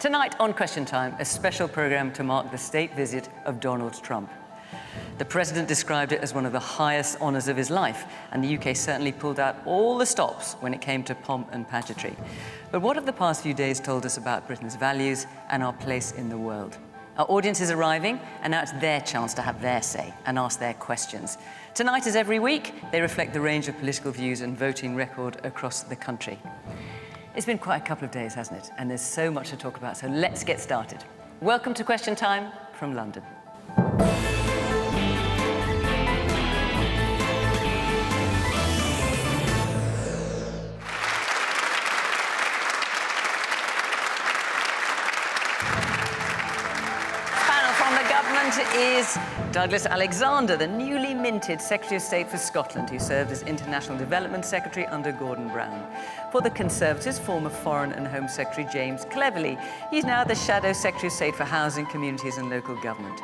Tonight on Question Time, a special programme to mark the state visit of Donald Trump. The president described it as one of the highest honours of his life, and the UK certainly pulled out all the stops when it came to pomp and pageantry. But what have the past few days told us about Britain's values and our place in the world? Our audience is arriving, and now it's their chance to have their say and ask their questions. Tonight, as every week, they reflect the range of political views and voting record across the country. It's been quite a couple of days, hasn't it? And there's so much to talk about, so let's get started. Welcome to Question Time from London. Is Douglas Alexander, the newly minted Secretary of State for Scotland, who served as International Development Secretary under Gordon Brown. For the Conservatives, former Foreign and Home Secretary James Cleverly. He's now the Shadow Secretary of State for Housing, Communities and Local Government.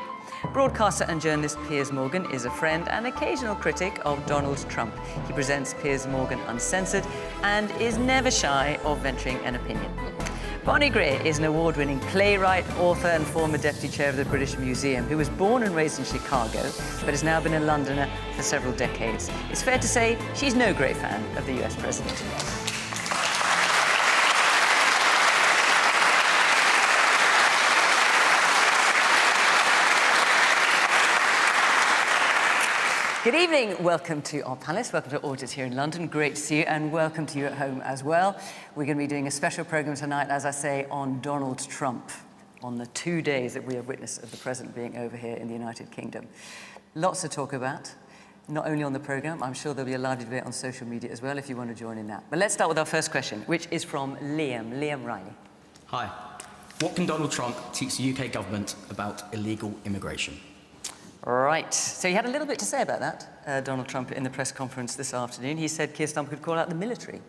Broadcaster and journalist Piers Morgan is a friend and occasional critic of Donald Trump. He presents Piers Morgan Uncensored and is never shy of venturing an opinion. Bonnie Greer is an award-winning playwright, author and former deputy chair of the British Museum, who was born and raised in Chicago, but has now been a Londoner for several decades. It's fair to say she's no great fan of the US president. Good evening. Welcome to our panellists. Welcome to our audience here in London. Great to see you, and welcome to you at home as well. We're going to be doing a special programme tonight, as I say, on Donald Trump, on the 2 days that we have witnessed of the President being over here in the United Kingdom. Lots to talk about, not only on the programme. I'm sure there'll be a lively debate on social media as well, if you want to join in that. But let's start with our first question, which is from Liam Riley. Hi. What can Donald Trump teach the UK government about illegal immigration? Right. So he had a little bit to say about that, Donald Trump, in the press conference this afternoon. He said Keir Starmer could call out the military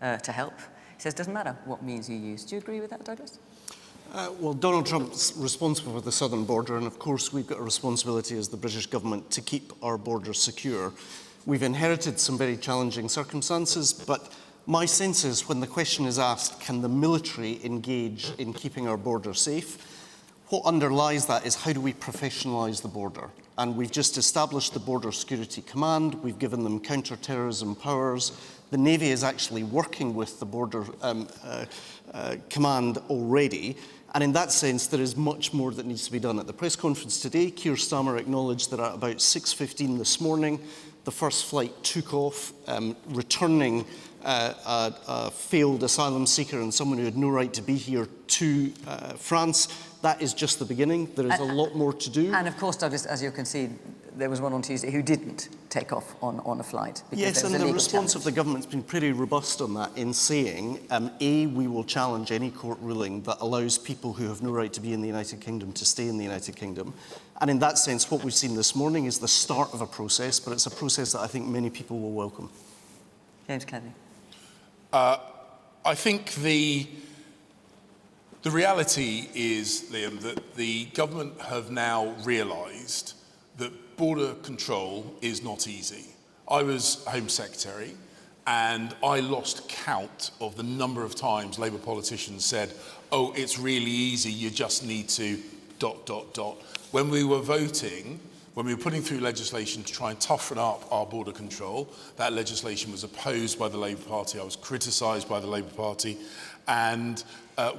to help. He says it doesn't matter what means you use. Do you agree with that, Douglas? Well, Donald Trump's responsible for the southern border, and of course we've got a responsibility as the British government to keep our borders secure. We've inherited some very challenging circumstances, but my sense is when the question is asked, can the military engage in keeping our border safe? What underlies that is how do we professionalise the border? And we've just established the Border Security Command. We've given them counter-terrorism powers. The Navy is actually working with the Border Command already. And in that sense, there is much more that needs to be done. At the press conference today, Keir Starmer acknowledged that at about 6:15 this morning, the first flight took off, returning a failed asylum seeker and someone who had no right to be here to France. That is just the beginning. There is a lot more to do. And of course, Douglas, as you'll concede, there was one on Tuesday who didn't take off on a flight. Yes, and the response of the government's been pretty robust on that in saying, A, we will challenge any court ruling that allows people who have no right to be in the United Kingdom to stay in the United Kingdom. And in that sense, what we've seen this morning is the start of a process, but it's a process that I think many people will welcome. James Cleverly. I think the reality is, Liam, that the government have now realised that border control is not easy. I was Home Secretary and I lost count of the number of times Labour politicians said, oh, it's really easy, you just need to ... When we were voting, when we were putting through legislation to try and toughen up our border control, that legislation was opposed by the Labour Party. I was criticised by the Labour Party. And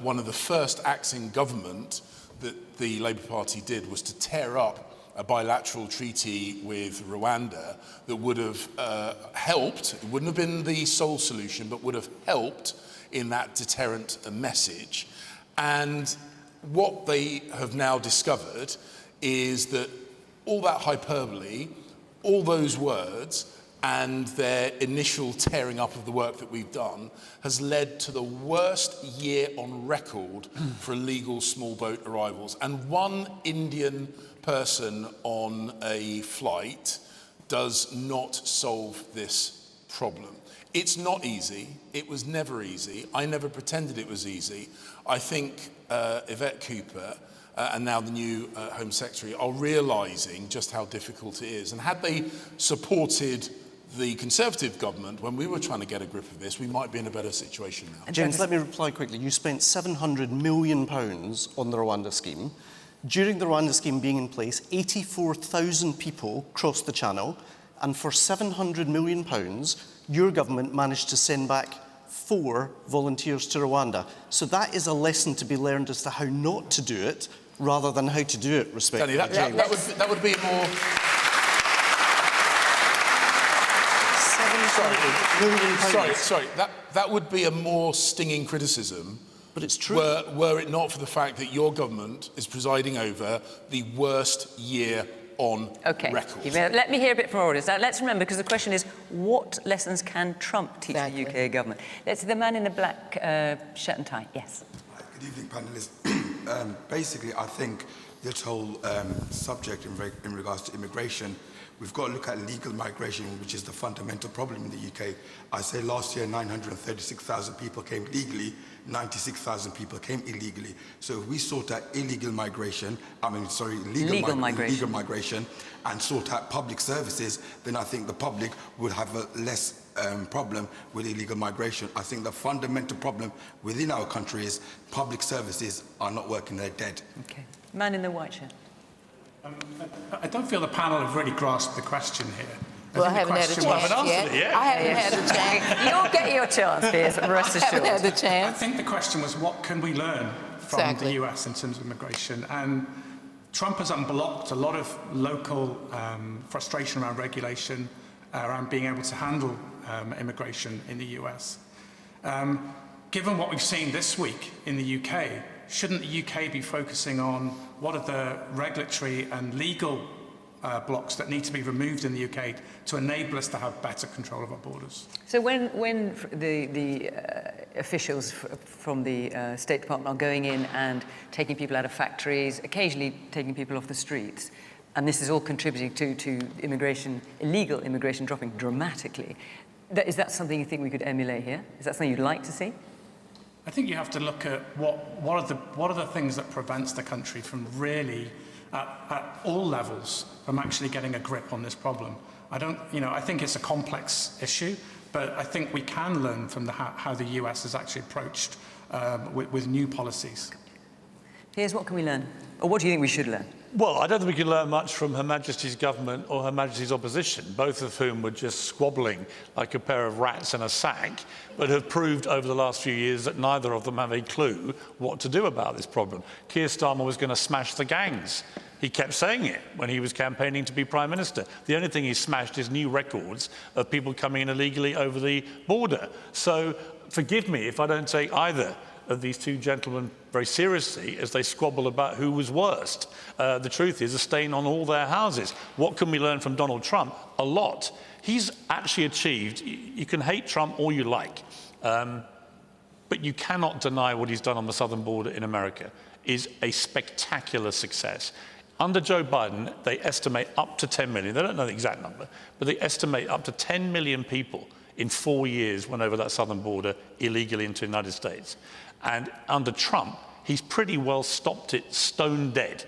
one of the first acts in government that the Labour Party did was to tear up a bilateral treaty with Rwanda that would have helped, it wouldn't have been the sole solution, but would have helped in that deterrent message. And what they have now discovered is that all that hyperbole, all those words, and their initial tearing up of the work that we've done has led to the worst year on record for illegal small boat arrivals. And one Indian person on a flight does not solve this problem. It's not easy. It was never easy. I never pretended it was easy. I think Yvette Cooper and now the new Home Secretary are realising just how difficult it is. And had they supported the Conservative government, when we were trying to get a grip of this, we might be in a better situation now. James, let me reply quickly. You spent £700 million on the Rwanda scheme. During the Rwanda scheme being in place, 84,000 people crossed the channel, and for £700 million, your government managed to send back 4 volunteers to Rwanda. So that is a lesson to be learned as to how not to do it, rather than how to do it, respectfully. Danny, that would be a more... Sorry. That would be a more stinging criticism. But it's true. Were it not for the fact that your government is presiding over the worst year on record. Let me hear a bit from our audience. Now, let's remember, because the question is, what lessons can Trump teach the UK government? Let's the man in the black shirt and tie. Yes. Good evening, panellists. Basically, I think this whole subject in regards to immigration, we've got to look at legal migration, which is the fundamental problem in the UK. I say last year 936,000 people came legally, 96,000 people came illegally. So if we sort out legal migration and sort out public services, then I think the public would have a less problem with illegal migration. I think the fundamental problem within our country is public services are not working, they're dead. Okay. Man in the white shirt. I don't feel the panel have really grasped the question here. Well, I haven't had a chance yet. I haven't had a chance. You'll get your chance, Piers, rest assured. I haven't had the chance. I think the question was, what can we learn from the US in terms of immigration? And Trump has unblocked a lot of local frustration around regulation, around being able to handle immigration in the US. Given what we've seen this week in the UK, shouldn't the UK be focusing on what are the regulatory and legal blocks that need to be removed in the UK to enable us to have better control of our borders? So when the officials from the State Department are going in and taking people out of factories, occasionally taking people off the streets, and this is all contributing to illegal immigration dropping dramatically, is that something you think we could emulate here? Is that something you'd like to see? I think you have to look at what are the things that prevents the country from really, at all levels, from actually getting a grip on this problem. I think it's a complex issue, but I think we can learn from how the US has actually approached with new policies. Piers, what can we learn? Or what do you think we should learn? Well, I don't think we can learn much from Her Majesty's government or Her Majesty's opposition, both of whom were just squabbling like a pair of rats in a sack, but have proved over the last few years that neither of them have a clue what to do about this problem. Keir Starmer was going to smash the gangs. He kept saying it when he was campaigning to be Prime Minister. The only thing he smashed is new records of people coming in illegally over the border. So forgive me if I don't take either of these two gentlemen very seriously as they squabble about who was worst. The truth is a stain on all their houses. What can we learn from Donald Trump? A lot. He's actually achieved, you can hate Trump all you like, but you cannot deny what he's done on the southern border in America is a spectacular success. Under Joe Biden, they estimate up to 10 million, they don't know the exact number, but they estimate up to 10 million people in 4 years went over that southern border illegally into the United States. And under Trump, he's pretty well stopped it stone dead.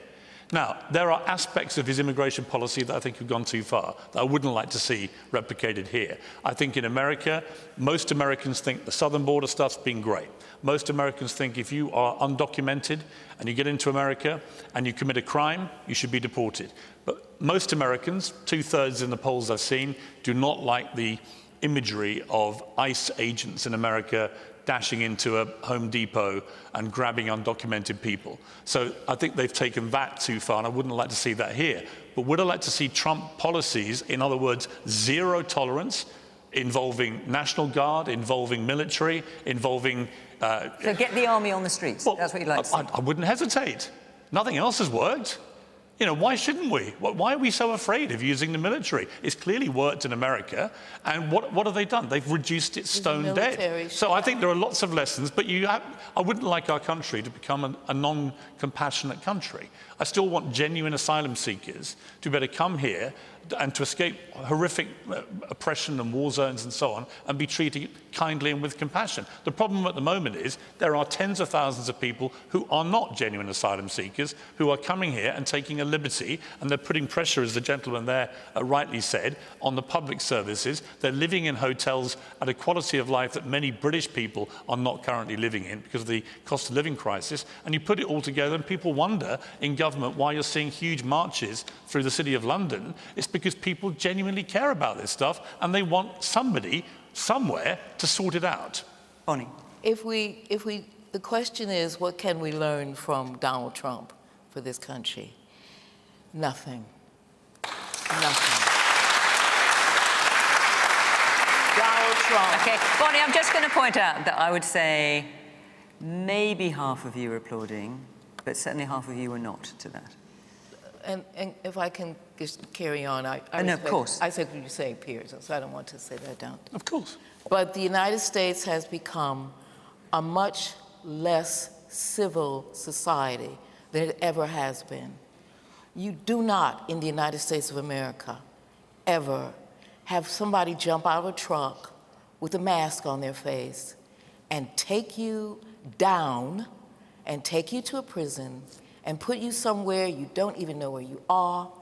Now, there are aspects of his immigration policy that I think have gone too far, that I wouldn't like to see replicated here. I think in America, most Americans think the southern border stuff's been great. Most Americans think if you are undocumented and you get into America and you commit a crime, you should be deported. But most Americans, 2/3 in the polls I've seen, do not like the imagery of ICE agents in America dashing into a Home Depot and grabbing undocumented people. So I think they've taken that too far, and I wouldn't like to see that here. But would I like to see Trump policies, in other words, zero tolerance, involving National Guard, involving military, involving... So get the army on the streets, well, that's what you'd like to see. I wouldn't hesitate. Nothing else has worked. You know, why shouldn't we? Why are we so afraid of using the military? It's clearly worked in America, and what have they done? They've reduced it stone dead. So I think there are lots of lessons, but I wouldn't like our country to become a non-compassionate country. I still want genuine asylum seekers to be able to come here, and to escape horrific oppression and war zones and so on, and be treated kindly and with compassion. The problem at the moment is there are tens of thousands of people who are not genuine asylum seekers, who are coming here and taking a liberty, and they're putting pressure, as the gentleman there rightly said, on the public services. They're living in hotels at a quality of life that many British people are not currently living in because of the cost of living crisis. And you put it all together and people wonder in government why you're seeing huge marches through the city of London. It's because people genuinely care about this stuff and they want somebody somewhere to sort it out. Bonnie. The question is, what can we learn from Donald Trump for this country? Nothing. Nothing. Donald Trump. Okay, Bonnie, I'm just going to point out that I would say maybe half of you are applauding, but certainly half of you are not to that. And if I can just carry on, no, of course. I said what you say, Piers, so I don't want to say that down. Of course. But the United States has become a much less civil society than it ever has been. You do not, in the United States of America, ever have somebody jump out of a truck with a mask on their face and take you down and take you to a prison and put you somewhere you don't even know where you are,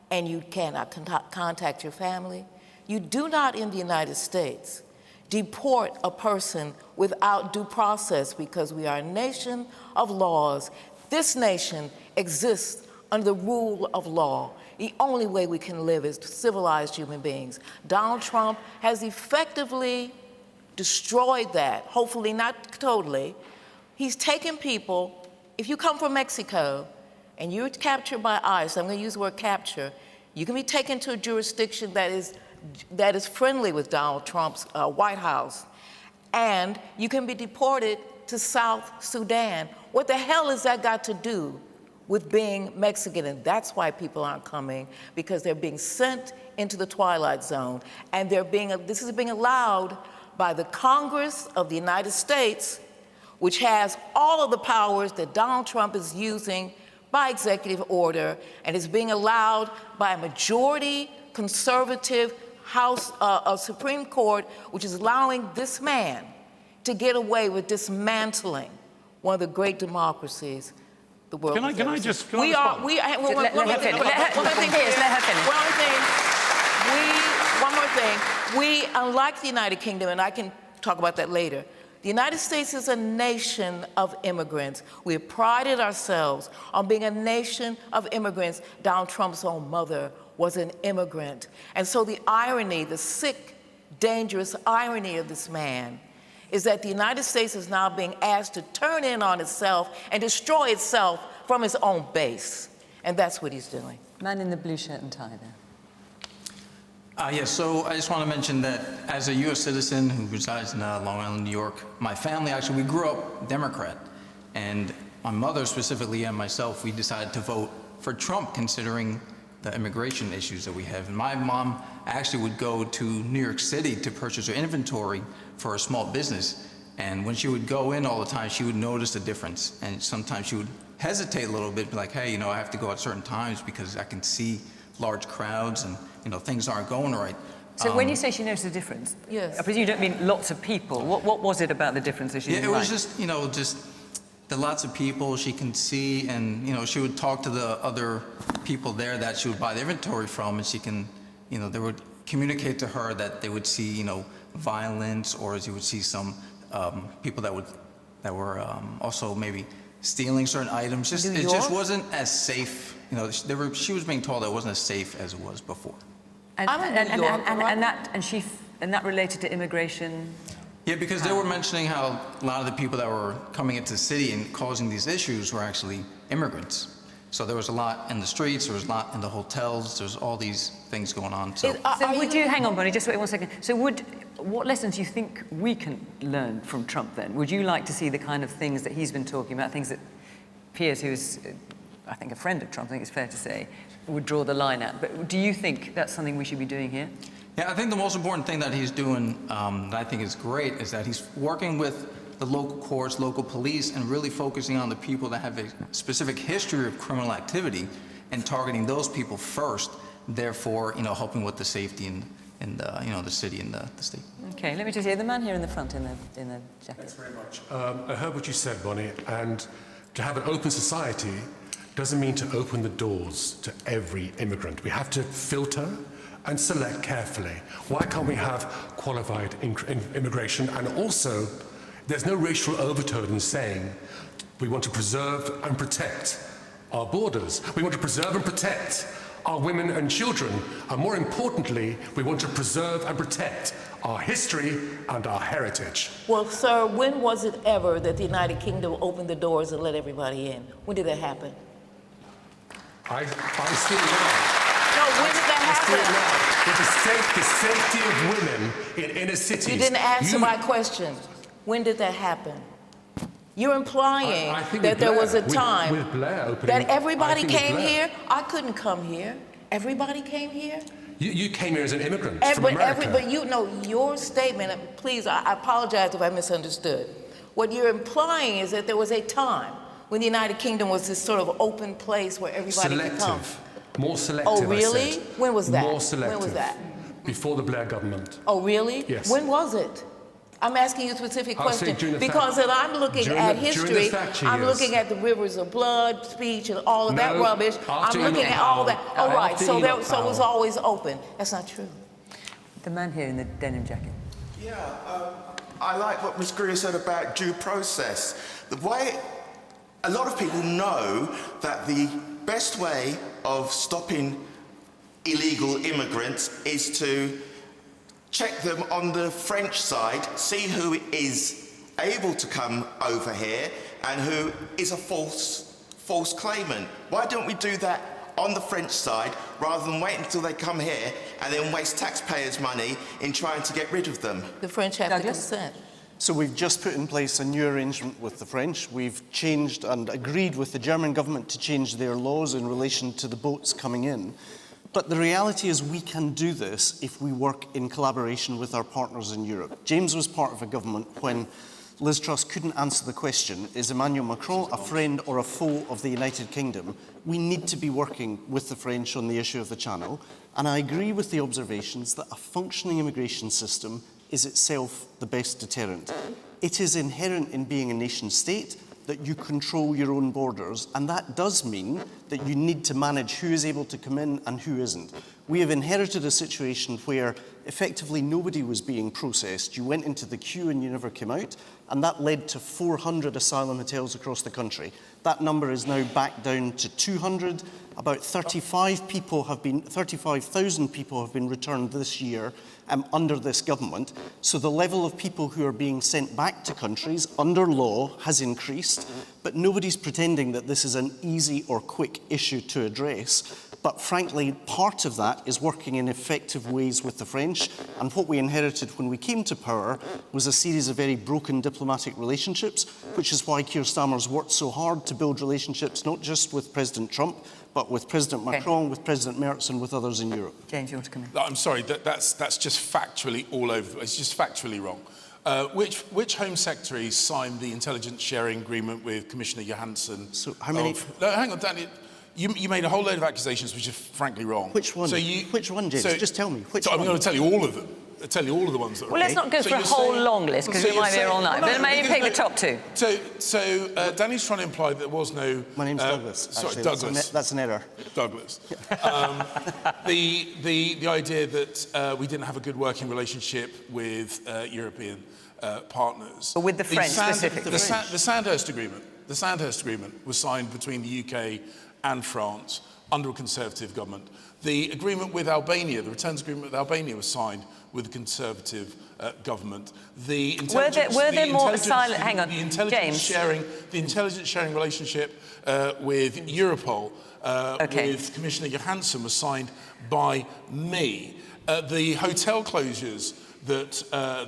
and you cannot contact your family. You do not, in the United States, deport a person without due process because we are a nation of laws. This nation exists under the rule of law. The only way we can live is civilized human beings. Donald Trump has effectively destroyed that, hopefully not totally. He's taken people. If you come from Mexico and you're captured by ICE, I'm going to use the word capture, you can be taken to a jurisdiction that is friendly with Donald Trump's White House, and you can be deported to South Sudan. What the hell has that got to do with being Mexican? And that's why people aren't coming, because they're being sent into the Twilight Zone, and this is being allowed by the Congress of the United States, which has all of the powers that Donald Trump is using by executive order, and is being allowed by a majority conservative House Supreme Court, which is allowing this man to get away with dismantling one of the great democracies the world has ever seen. One more thing. We, unlike the United Kingdom, and I can talk about that later, the United States is a nation of immigrants. We have prided ourselves on being a nation of immigrants. Donald Trump's own mother was an immigrant. And so the irony, the sick, dangerous irony of this man is that the United States is now being asked to turn in on itself and destroy itself from its own base. And that's what he's doing. Man in the blue shirt and tie there. Yes, so I just want to mention that as a U.S. citizen who resides in Long Island, New York, my family actually, we grew up Democrat. And my mother specifically and myself, we decided to vote for Trump considering the immigration issues that we have. And my mom actually would go to New York City to purchase her inventory for a small business. And when she would go in all the time, she would notice the difference. And sometimes she would hesitate a little bit, be like, hey, I have to go at certain times because I can see large crowds and things aren't going right. So when you say she noticed a difference, yes. I presume you don't mean lots of people. What was it about the difference that she didn't like? It was just, just the lots of people she can see, and she would talk to the other people there that she would buy the inventory from, and she can, they would communicate to her that they would see, violence, or she would see some people that were also maybe stealing certain items. It just wasn't as safe. She was being told that it wasn't as safe as it was before. And that related to immigration? Yeah, because they were mentioning how a lot of the people that were coming into the city and causing these issues were actually immigrants. So there was a lot in the streets, there was a lot in the hotels, there's all these things going on. So would you, hang on, Bonnie, just wait 1 second. So what lessons do you think we can learn from Trump then? Would you like to see the kind of things that he's been talking about, things that Piers, who's, I think, a friend of Trump, I think it's fair to say, would draw the line at? But do you think that's something we should be doing here? Yeah, I think the most important thing that he's doing that I think is great is that he's working with the local courts, local police, and really focusing on the people that have a specific history of criminal activity and targeting those people first, therefore, helping with the safety in the, the city and the state. Okay, let me just hear the man here in the front in the jacket. Thanks very much. I heard what you said, Bonnie, and to have an open society doesn't mean to open the doors to every immigrant. We have to filter and select carefully. Why can't we have qualified immigration? And also, there's no racial overtone in saying we want to preserve and protect our borders. We want to preserve and protect our women and children. And more importantly, we want to preserve and protect our history and our heritage. Well, sir, when was it ever that the United Kingdom opened the doors and let everybody in? When did that happen? I see it now. No, when did that happen? With the safety of women in inner cities. You didn't answer my question. When did that happen? You're implying that there was a time with Blair opening, that everybody came here. I couldn't come here. Everybody came here. You came here as an immigrant from America. But you know, your statement, please, I apologize if I misunderstood. What you're implying is that there was a time when the United Kingdom was this sort of open place where everybody could come. More selective, Oh, really? When was that? More selective. When was that? Before the Blair government. Oh, really? Yes. When was it? I'm asking you a specific question during the because as I'm looking at history, I'm years. looking at the rivers of blood speech and all of that rubbish. I'm looking at all that. All right, so it was always open. That's not true. The man here in the denim jacket. Yeah, I like what Ms. Greer said about due process. The way a lot of people know that the best way of stopping illegal immigrants is to check them on the French side, see who is able to come over here and who is a false claimant. Why don't we do that on the French side rather than wait until they come here and then waste taxpayers' money in trying to get rid of them? The French have to consent. So we've just put in place a new arrangement with the French. We've changed and agreed with the German government to change their laws in relation to the boats coming in. But the reality is we can do this if we work in collaboration with our partners in Europe. James was part of a government when Liz Truss couldn't answer the question, is Emmanuel Macron a friend or a foe of the United Kingdom? We need to be working with the French on the issue of the Channel. And I agree with the observations that a functioning immigration system is itself the best deterrent. It is inherent in being a nation state that you control your own borders, and that does mean that you need to manage who is able to come in and who isn't. We have inherited a situation where effectively nobody was being processed. You went into the queue and you never came out, and that led to 400 asylum hotels across the country. That number is now back down to 200. About 35,000 people have been returned this year under this government. So the level of people who are being sent back to countries under law has increased, but nobody's pretending that this is an easy or quick issue to address. But frankly, part of that is working in effective ways with the French. And what we inherited when we came to power was a series of very broken diplomatic relationships, which is why Keir Starmer's worked so hard to build relationships, not just with President Trump, but with President Macron, with President Merz, and with others in Europe. James, you want to come in? I'm sorry, that's just factually all over. It's just factually wrong. Which Home Secretary signed the intelligence sharing agreement with Commissioner Johansson? So how many? No, hang on, Danny. You made a whole load of accusations which are frankly wrong. Which one? Which one, James? Just tell me. Which one? I'm going to tell you all of them. I'll tell you all of the ones that are Well, let's not go for a whole long list, because we might be here all night. But maybe pick the top two. So Danny's trying to imply that there was no... My name's Douglas. Sorry, actually. Douglas. That's an error. Douglas. The idea that we didn't have a good working relationship with European partners. But with the French specifically. The Sandhurst Agreement. The Sandhurst Agreement was signed between the UK and France under a Conservative government. The agreement with Albania, the returns agreement with Albania, was signed with a Conservative government. The intelligence, were there more asylum? Hang on, the intelligence sharing relationship with Europol, with Commissioner Johansson, was signed by me. The hotel closures that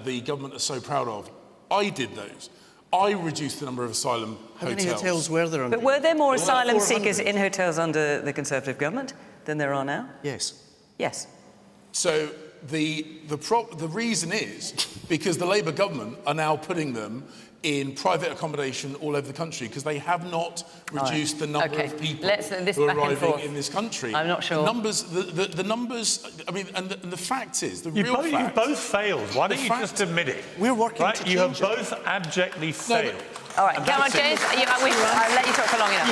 the government are so proud of, I did those. I reduced the number of asylum hotels. How many hotels were there? But were there more asylum seekers in hotels under the Conservative government than there are now? Yes. Yes. So the reason is because the Labour government are now putting them in private accommodation all over the country because they have not reduced the number of people who are arriving in this country. I'm not sure. The numbers, I mean, and the fact is, the real fact... You both failed. Why don't you just admit it? We're working to change You have it. both abjectly failed. All right, come on, James. I'll let you talk for long enough.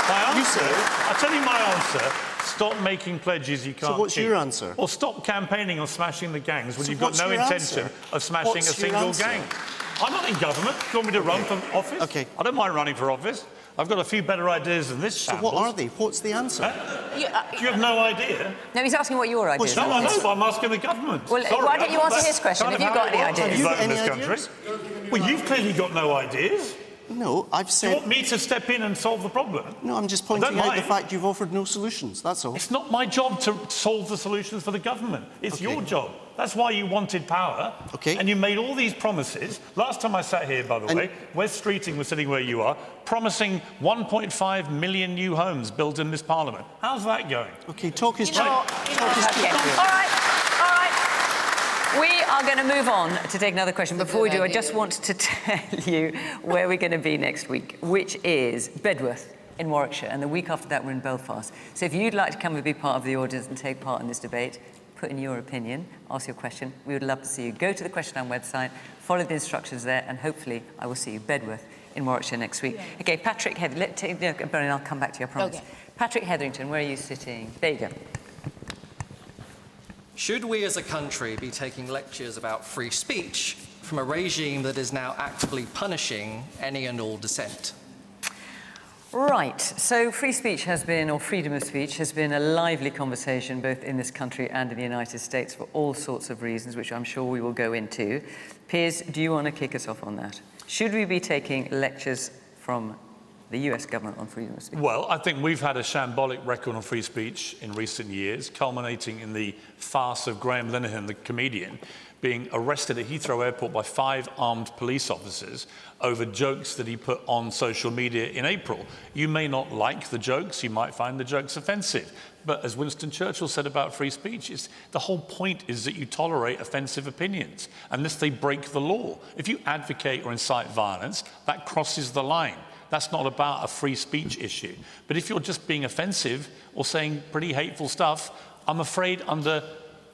My answer, I'll tell you my answer. Stop making pledges you can't keep. So what's your answer? Or stop campaigning on smashing the gangs when So you've got what's no your intention answer? of smashing What's a single your answer? gang. I'm not in government. Do you want me to run for office? Okay. I don't mind running for office. I've got a few better ideas than this So shambles. what are they? What's the answer? Do you have no idea? No, he's asking what your ideas are. No, I know, but I'm asking the government. Well, Sorry, why don't you answer his question? Kind Have of you how got it any works when ideas? you Have vote you in got this any country. Well, you've clearly got no ideas. No, I've Do you said... want me to step in and solve the problem? No, I'm just pointing don't out the mind. fact you've offered no solutions, that's all. It's not my job to solve the solutions for the government. It's your job. That's why you wanted power. Okay. And you made all these promises. Last time I sat here, by the way, Wes Streeting was sitting where you are, promising 1.5 million new homes built in this parliament. How's that going? Okay, talk is cheap. All right. We are going to move on to take another question. Before we do, I just want to tell you where we're going to be next week, which is Bedworth in Warwickshire, and the week after that we're in Belfast. So if you'd like to come and be part of the audience and take part in this debate, put in your opinion, ask your question. We would love to see you. Go to the Question Time website, follow the instructions there, and hopefully I will see you Bedworth in Warwickshire next week. Yeah. Okay, Patrick Hetherington, Bernie, I'll come back to you, I promise. Okay. Patrick Hetherington, where are you sitting? There you go. Should we as a country be taking lectures about free speech from a regime that is now actively punishing any and all dissent? Right, so free speech has been, or freedom of speech, has been a lively conversation both in this country and in the United States for all sorts of reasons, which I'm sure we will go into. Piers, do you want to kick us off on that? Should we be taking lectures from the US government on freedom of speech? Well, I think we've had a shambolic record on free speech in recent years, culminating in the farce of Graham Linehan, the comedian, being arrested at Heathrow Airport by 5 armed police officers over jokes that he put on social media in April. You may not like the jokes, you might find the jokes offensive, but as Winston Churchill said about free speech, the whole point is that you tolerate offensive opinions unless they break the law. If you advocate or incite violence, that crosses the line. That's not about a free speech issue. But if you're just being offensive or saying pretty hateful stuff, I'm afraid under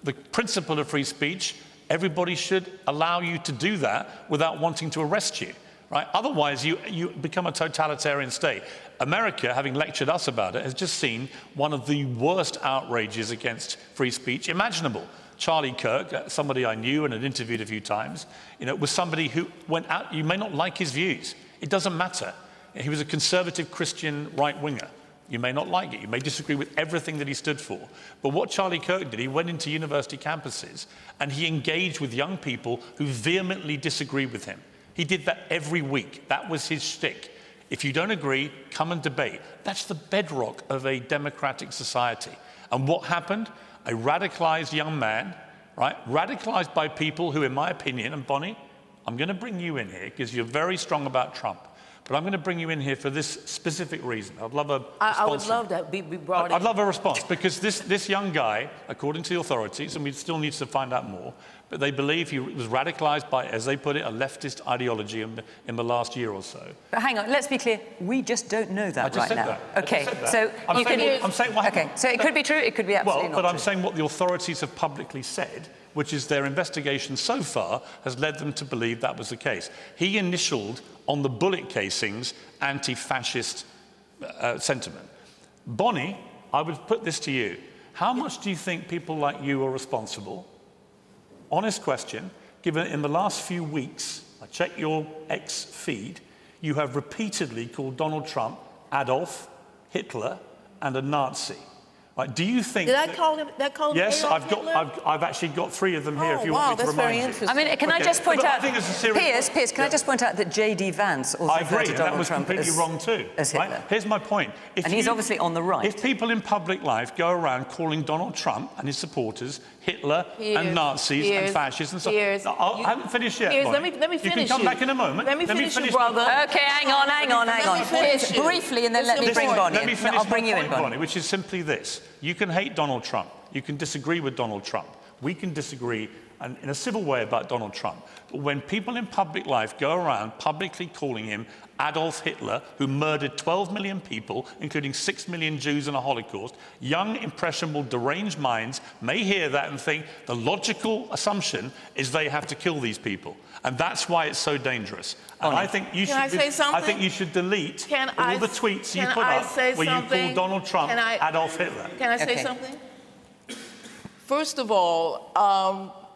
the principle of free speech, everybody should allow you to do that without wanting to arrest you, right? Otherwise, you become a totalitarian state. America, having lectured us about it, has just seen one of the worst outrages against free speech imaginable. Charlie Kirk, somebody I knew and had interviewed a few times, was somebody who went out, you may not like his views. It doesn't matter. He was a conservative Christian right-winger. You may not like it. You may disagree with everything that he stood for. But what Charlie Kirk did, he went into university campuses and he engaged with young people who vehemently disagreed with him. He did that every week. That was his shtick. If you don't agree, come and debate. That's the bedrock of a democratic society. And what happened? A radicalized young man, right? Radicalized by people who, in my opinion, and Bonnie, I'm going to bring you in here because you're very strong about Trump. But I'm going to bring you in here for this specific reason. I'd love a response. I would love that be brought in. I'd love a response because this young guy, according to the authorities, and we still need to find out more, but they believe he was radicalized by, as they put it, a leftist ideology in the last year or so. But hang on, let's be clear. We just don't know that right now. Okay, so I'm saying what happened. Okay, so it could be true, it could be absolutely not true. Well, but I'm true. saying what the authorities have publicly said, which is their investigation so far has led them to believe that was the case. He initialed on the bullet casings anti-fascist sentiment. Bonnie, I would put this to you. How much do you think people like you are responsible? Honest question, given in the last few weeks, I checked your X feed, you have repeatedly called Donald Trump Adolf, Hitler, and a Nazi. Right, do you think? Did I call him? Yes, I've actually got 3 of them here. If you want me to remind you. I mean, can I just point out? I think it's a serious. Piers, can I just point out that J.D. Vance also referred to Donald Trump that was completely wrong too. As Hitler. Right? Here's my point. And he's obviously on the right. If people in public life go around calling Donald Trump and his supporters Hitler and Nazis and fascists and so on, I haven't finished yet. Let me finish. You can come back in a moment. Let me finish, brother. Okay, hang on. Piers, briefly, and then let me bring Bonnie in. I'll bring you in, Bonnie. Which is simply this. You can hate Donald Trump. You can disagree with Donald Trump. We can disagree in a civil way about Donald Trump. But when people in public life go around publicly calling him Adolf Hitler, who murdered 12 million people, including 6 million Jews in a Holocaust, young, impressionable, deranged minds may hear that and think the logical assumption is they have to kill these people. And that's why it's so dangerous. And I think you should delete all the tweets you put up where you call Donald Trump Adolf Hitler. Can I say something? First of all,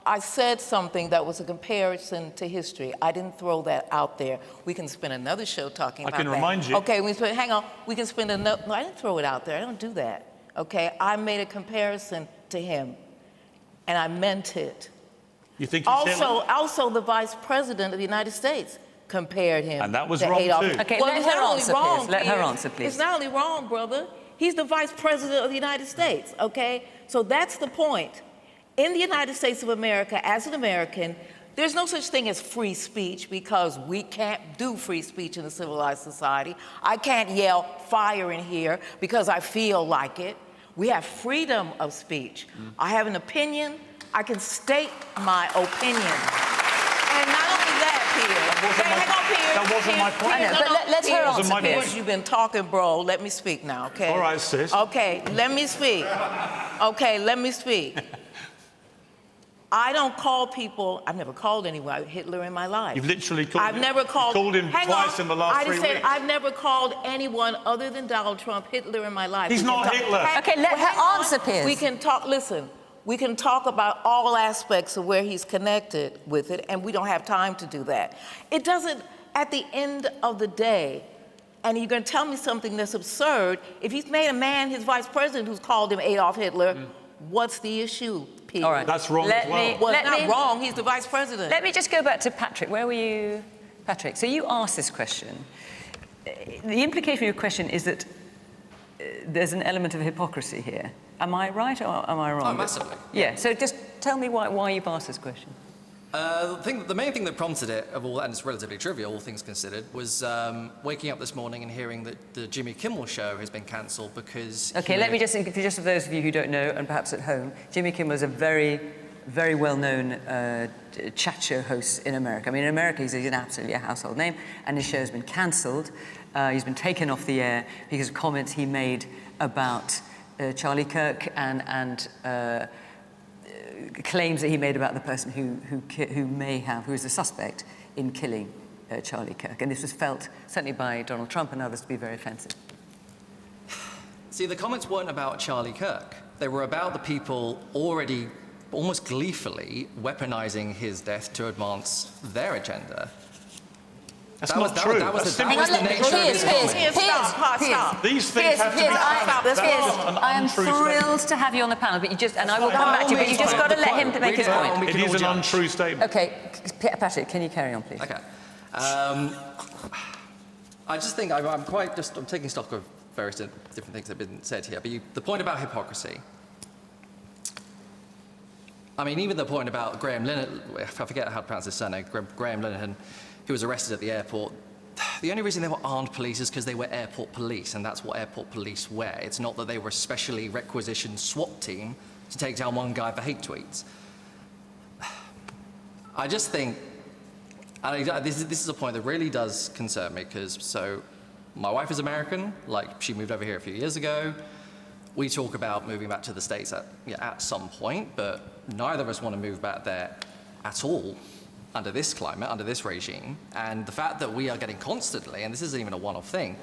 I said something that was a comparison to history. I didn't throw that out there. We can spend another show talking about that. I can remind you. Okay, hang on. We can spend another. No, I didn't throw it out there. I don't do that. Okay, I made a comparison to him, and I meant it. You think he's also, the Vice President of the United States compared him. And that was to wrong Adolf. too. Okay, well, let her answer, please. Let her answer, please. It's not only wrong, brother. He's the Vice President of the United States. Okay, so that's the point. In the United States of America, as an American, there's no such thing as free speech because we can't do free speech in a civilized society. I can't yell fire in here because I feel like it. We have freedom of speech. I have an opinion. I can state my opinion. And not only that, Piers. That wasn't my point. Let her answer, Piers. You've been talking, bro. Let me speak now, okay? All right, sis. Okay, let me speak. Okay, let me speak. I don't call people, I've never called anyone Hitler in my life. You've literally called him. I've never called him twice in the last 3 weeks. I've never called anyone other than Donald Trump Hitler in my life. He's not Hitler. Okay, let her answer, Piers. We can talk, listen, we can talk about all aspects of where he's connected with it, and we don't have time to do that. It doesn't, at the end of the day, and you're going to tell me something that's absurd, if he's made a man his vice president who's called him Adolf Hitler, what's the issue? All right. That's wrong as well. Well, it's not wrong. He's the vice president. Let me just go back to Patrick. Where were you, Patrick? So you asked this question. The implication of your question is that there's an element of hypocrisy here. Am I right or am I wrong? Oh, massively. Yeah. So just tell me why you've asked this question. The main thing that prompted it, of all, and it's relatively trivial, all things considered, was waking up this morning and hearing that the Jimmy Kimmel show has been cancelled because... Okay, let me just for those of you who don't know, and perhaps at home, Jimmy Kimmel is a very, very well-known chat show host in America. I mean, in America, he's absolutely a household name, and his show has been cancelled. He's been taken off the air because of comments he made about Charlie Kirk and claims that he made about the person who is the suspect in killing Charlie Kirk. And this was felt, certainly by Donald Trump and others, to be very offensive. See, the comments weren't about Charlie Kirk. They were about the people already, almost gleefully, weaponizing his death to advance their agenda. That's not true. That was the nature of his comments. Stop. These things have to be... I am thrilled to have you on the panel, but I will come back to you, but you just got to let him make his point. It is an untrue statement. Okay, Patrick, can you carry on, please? Okay. I just think I'm taking stock of various different things that have been said here, but the point about hypocrisy, I mean, even the point about Graham Linehan, I forget how to pronounce his surname, Graham Linehan, who was arrested at the airport. The only reason they were armed police is because they were airport police, and that's what airport police wear. It's not that they were a specially requisitioned SWAT team to take down one guy for hate tweets. I just think, this is a point that really does concern me, because my wife is American, she moved over here a few years ago. We talk about moving back to the States at some point, but neither of us want to move back there at all under this climate, under this regime. And the fact that we are getting constantly, and this isn't even a one-off thing,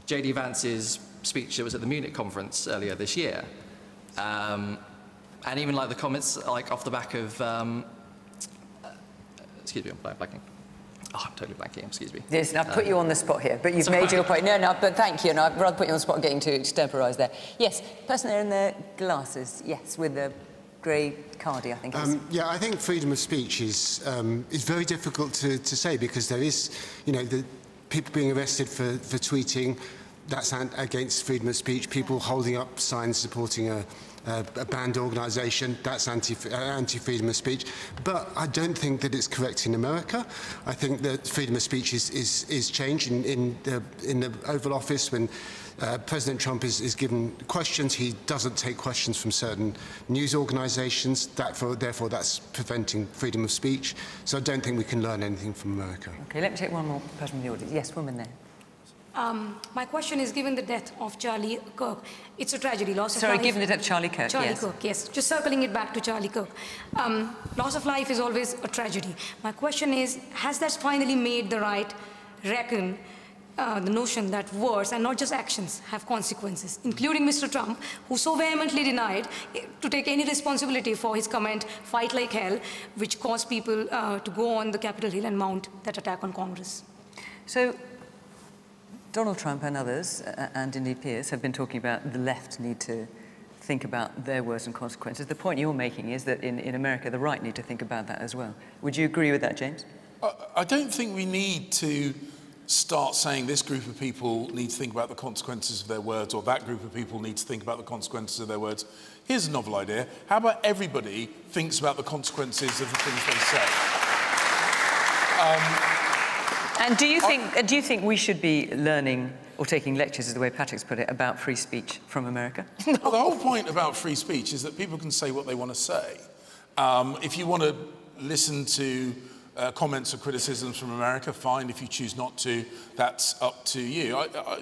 J.D. Vance's speech that was at the Munich conference earlier this year, and even the comments off the back of, excuse me, I'm blanking. Oh, I'm totally blanking, excuse me. Yes, I've put you on the spot here, but you've made your point. No, but thank you, and I'd rather put you on the spot getting to extemporise there. Yes, person there in the glasses, yes, with the grey cardi, I think it is. Yeah, I think freedom of speech is very difficult to say, because there is, the people being arrested for tweeting. that's against freedom of speech. People holding up signs supporting a banned organisation, that's anti-freedom of speech. But I don't think that it's correct in America. I think that freedom of speech is changed in the Oval Office. When President Trump is given questions, he doesn't take questions from certain news organisations. Therefore, that's preventing freedom of speech. So I don't think we can learn anything from America. OK, let me take one more person in the audience. Yes, woman there. My question is, given the death of Charlie Kirk, it's a tragedy, loss of life. Sorry, given the death of Charlie Kirk, Charlie Kirk, yes. Just circling it back to Charlie Kirk. Loss of life is always a tragedy. My question is, has that finally made the right reckon the notion that words, and not just actions, have consequences, including Mr. Trump, who so vehemently denied to take any responsibility for his comment, "Fight like hell," which caused people to go on the Capitol Hill and mount that attack on Congress? So, Donald Trump and others, and indeed Piers, have been talking about the left need to think about their words and consequences. The point you're making is that in America, the right need to think about that as well. Would you agree with that, James? I don't think we need to start saying this group of people need to think about the consequences of their words, or that group of people need to think about the consequences of their words. Here's a novel idea. How about everybody thinks about the consequences of the things they say? And do you think we should be learning or taking lectures, is the way Patrick's put it, about free speech from America? Well, the whole point about free speech is that people can say what they want to say. If you want to listen to comments or criticisms from America, fine. If you choose not to, that's up to you.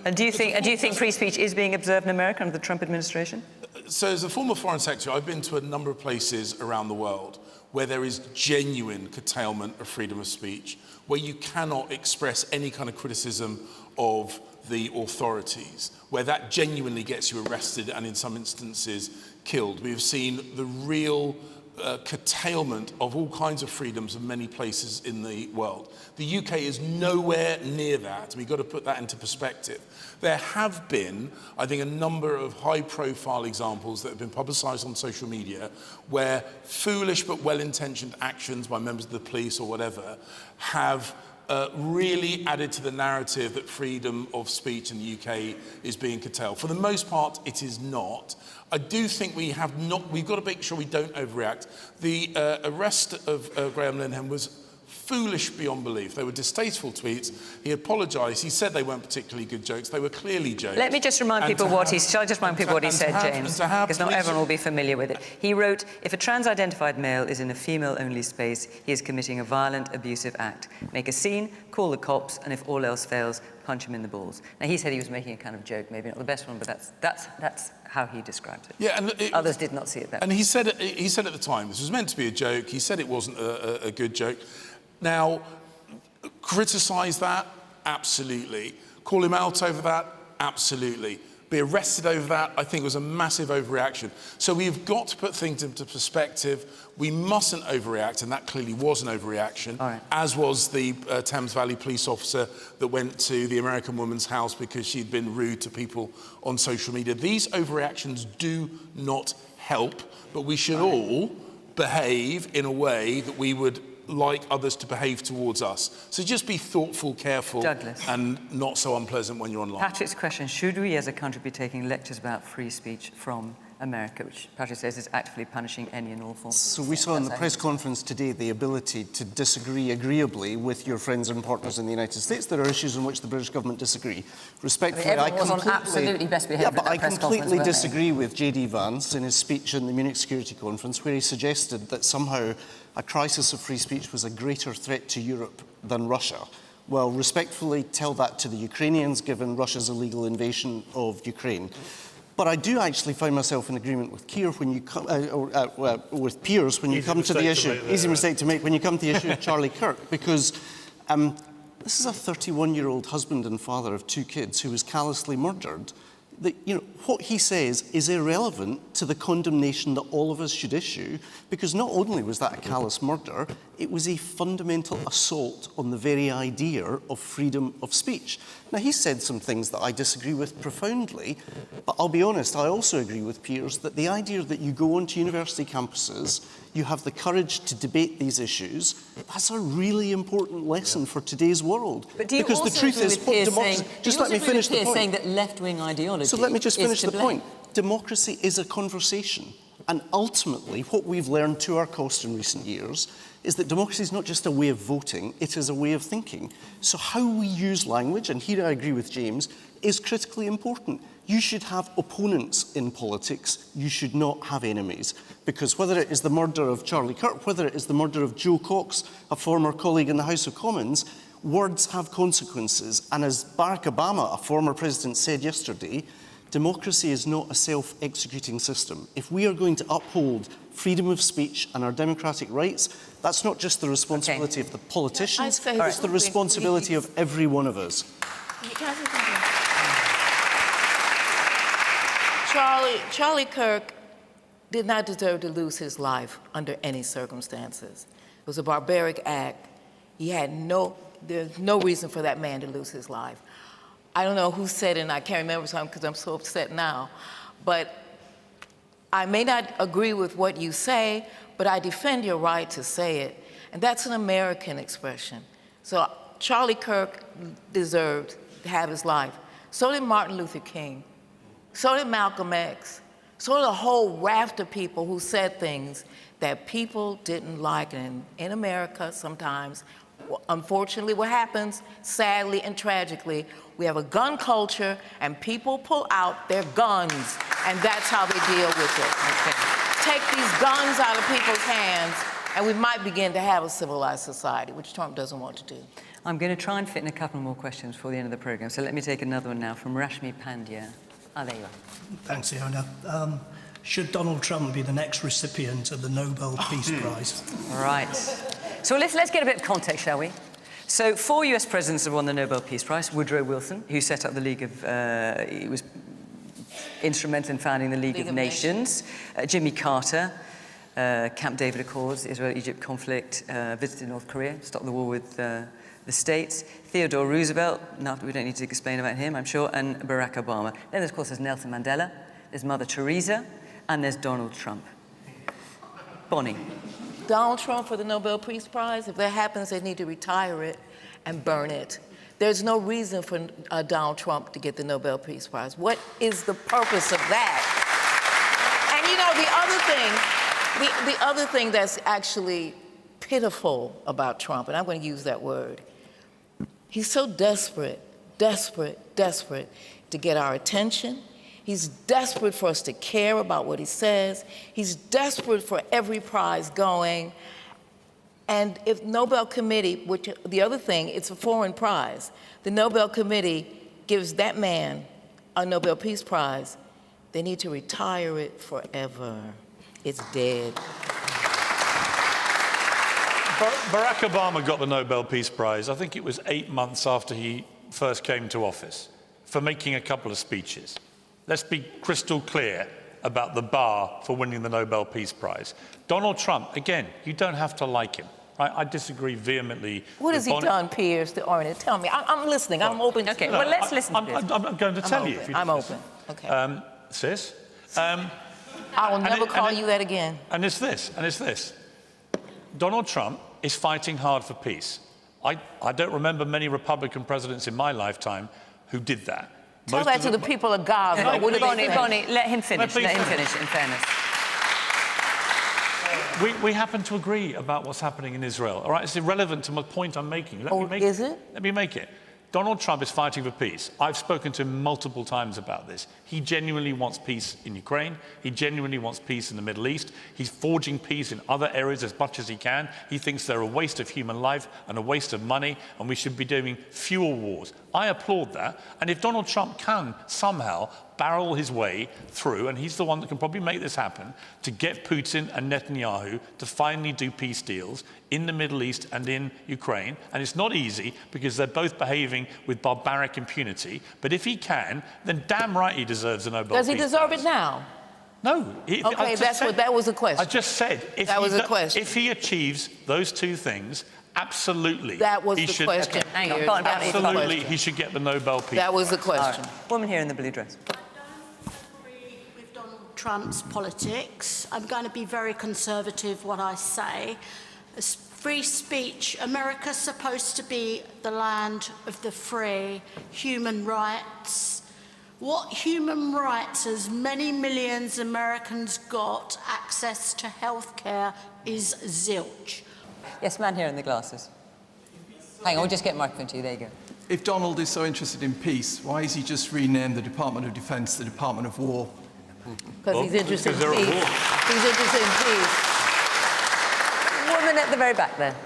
And do you think free speech is being observed in America under the Trump administration? So, as a former foreign secretary, I've been to a number of places around the world where there is genuine curtailment of freedom of speech, where you cannot express any kind of criticism of the authorities, where that genuinely gets you arrested and in some instances killed. We've seen the real curtailment of all kinds of freedoms in many places in the world. The UK is nowhere near that. We've got to put that into perspective. There have been, I think, a number of high-profile examples that have been publicised on social media where foolish but well-intentioned actions by members of the police or whatever have really added to the narrative that freedom of speech in the UK is being curtailed. For the most part, it is not. I do think we've got to make sure we don't overreact. The arrest of Graham Linehan was foolish beyond belief. They were distasteful tweets. He apologised. He said they weren't particularly good jokes. They were clearly jokes. Let me just remind people what he said, James, because not everyone will be familiar with it. He wrote, "If a trans-identified male is in a female-only space, he is committing a violent, abusive act. Make a scene, call the cops, and if all else fails, punch him in the balls." Now, he said he was making a kind of joke, maybe not the best one, but that's how he described it. Yeah, and others did not see it that way. And he said at the time, this was meant to be a joke. He said it wasn't a good joke. Now, criticise that? Absolutely. Call him out over that? Absolutely. Be arrested over that? I think it was a massive overreaction. So we've got to put things into perspective. We mustn't overreact, and that clearly was an overreaction, as was the Thames Valley police officer that went to the American woman's house because she'd been rude to people on social media. These overreactions do not help, but we should all behave in a way that we would like others to behave towards us. So just be thoughtful, careful, Douglas, and not so unpleasant when you're online. Patrick's question, should we as a country be taking lectures about free speech from America, which Patrick says is actively punishing any and all forms? So we saw in the press conference today the ability to disagree agreeably with your friends and partners in the United States. There are issues in which the British government disagree. Respectfully, I was on absolutely best behaviour. Yeah, but I completely disagree with J.D. Vance in his speech in the Munich Security Conference, where he suggested that somehow a crisis of free speech was a greater threat to Europe than Russia. Well, respectfully, tell that to the Ukrainians, given Russia's illegal invasion of Ukraine. But I do actually find myself in agreement with Keir when you come, with Piers when you come to the issue. Easy mistake to make when you come to the issue of Charlie Kirk, because this is a 31-year-old husband and father of 2 kids who was callously murdered. that, what he says is irrelevant to the condemnation that all of us should issue, because not only was that a callous murder, it was a fundamental assault on the very idea of freedom of speech. Now, he said some things that I disagree with profoundly, but I'll be honest, I also agree with Piers that the idea that you go onto university campuses, you have the courage to debate these issues, that's a really important lesson for today's world. But do you because also the truth agree is, with what Piers democracy... saying, Just let me finish the point. Saying that left-wing ideology So let me just finish the blame? point. Democracy is a conversation. And ultimately, what we've learned to our cost in recent years is that democracy is not just a way of voting, it is a way of thinking. So how we use language, and here I agree with James, is critically important. You should have opponents in politics, you should not have enemies. Because whether it is the murder of Charlie Kirk, whether it is the murder of Joe Cox, a former colleague in the House of Commons, words have consequences. And as Barack Obama, a former president, said yesterday, democracy is not a self-executing system. If we are going to uphold freedom of speech and our democratic rights, that's not just the responsibility of the politicians, it's the responsibility of every one of us. Charlie Kirk did not deserve to lose his life under any circumstances. It was a barbaric act. There's no reason for that man to lose his life. I don't know who said it, and I can't remember something because I'm so upset now, but I may not agree with what you say, but I defend your right to say it, and that's an American expression. So Charlie Kirk deserved to have his life. So did Martin Luther King. So did Malcolm X. So did a whole raft of people who said things that people didn't like. And in America, sometimes, unfortunately, what happens, sadly and tragically, we have a gun culture and people pull out their guns, and that's how they deal with it. Take these guns out of people's hands, and we might begin to have a civilized society, which Trump doesn't want to do. I'm going to try and fit in a couple more questions before the end of the programme, so let me take another one now from Rashmi Pandya. There you are. Thanks, Fiona. Should Donald Trump be the next recipient of the Nobel Peace Prize? Right. So let's get a bit of context, shall we? So 4 US presidents have won the Nobel Peace Prize. Woodrow Wilson, who set up the League of... he was instrumental in founding the League of Nations. Jimmy Carter, Camp David Accords, the Israel-Egypt conflict, visited North Korea, stopped the war with the States. Theodore Roosevelt, we don't need to explain about him, I'm sure, and Barack Obama. Then, of course, there's Nelson Mandela, there's Mother Teresa, and there's Donald Trump. Bonnie. Donald Trump for the Nobel Peace Prize, if that happens, they need to retire it and burn it. There's no reason for Donald Trump to get the Nobel Peace Prize. What is the purpose of that? And the other thing that's actually pitiful about Trump, and I'm going to use that word, he's so desperate to get our attention. He's desperate for us to care about what he says. He's desperate for every prize going. And if Nobel Committee, which the other thing, it's a foreign prize, the Nobel Committee gives that man a Nobel Peace Prize, they need to retire it forever. It's dead. Barack Obama got the Nobel Peace Prize, I think it was 8 months after he first came to office, for making a couple of speeches. Let's be crystal clear about the bar for winning the Nobel Peace Prize. Donald Trump, again, you don't have to like him. I disagree vehemently. What has he done, Piers, to earn it? Tell me. I'm listening. I'm open. Okay, well, let's listen to this. I'm going to tell you. If you I'm open. Okay. Sis? I will never call you that again. And it's this. Donald Trump is fighting hard for peace. I don't remember many Republican presidents in my lifetime who did that. Tell that to the people of Gaza. Bonnie, let him finish. Let him finish, in fairness. We happen to agree about what's happening in Israel. All right, it's irrelevant to the point I'm making. Let me make it. Donald Trump is fighting for peace. I've spoken to him multiple times about this. He genuinely wants peace in Ukraine. He genuinely wants peace in the Middle East. He's forging peace in other areas as much as he can. He thinks they're a waste of human life and a waste of money, and we should be doing fewer wars, I applaud that. And if Donald Trump can somehow barrel his way through, and he's the one that can probably make this happen, to get Putin and Netanyahu to finally do peace deals in the Middle East and in Ukraine. And it's not easy because they're both behaving with barbaric impunity. But if he can, then damn right he deserves a Nobel Peace Prize. Does he deserve it now? No. Okay, that was a question. I just said, if he achieves those two things, absolutely. That was he the should, question. Hang on, absolutely, he should get the Nobel Peace Prize. That was the question. Right. Woman here in the blue dress. I don't agree with Donald Trump's politics. I'm going to be very conservative what I say. As free speech, America's supposed to be the land of the free, human rights. What human rights has many millions of Americans got access to health care is zilch. Yes, man here in the glasses. Hang on, we'll just get a microphone to you. There you go. If Donald is so interested in peace, why has he just renamed the Department of Defense the Department of War? Because he's interested in peace. He's interested in peace. Woman at the very back there.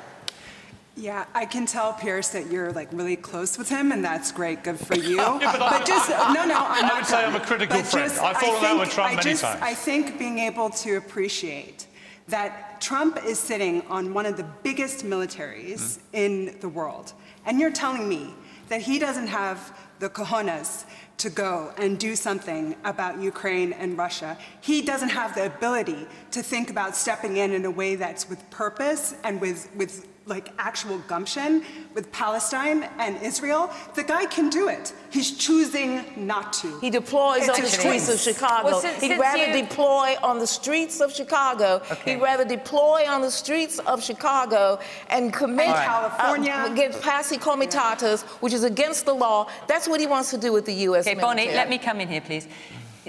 Yeah, I can tell, Piers, that you're like really close with him, and that's great. Good for you. But just I'm I would say I'm a critical friend. I've fallen out with Trump many times. I think being able to appreciate that Trump is sitting on one of the biggest militaries in the world, and you're telling me that he doesn't have the cojones to go and do something about Ukraine and Russia. He doesn't have the ability to think about stepping in a way that's with purpose and with like actual gumption with Palestine and Israel. The guy can do it. He's choosing not to. He deploys on the streets of Chicago. Well, He'd rather deploy on the streets of Chicago. Okay. He'd rather deploy on the streets of Chicago and commit California, get passy comitatus, which is against the law. That's what he wants to do with the U.S. Okay, military. Bonnie, let me come in here, please.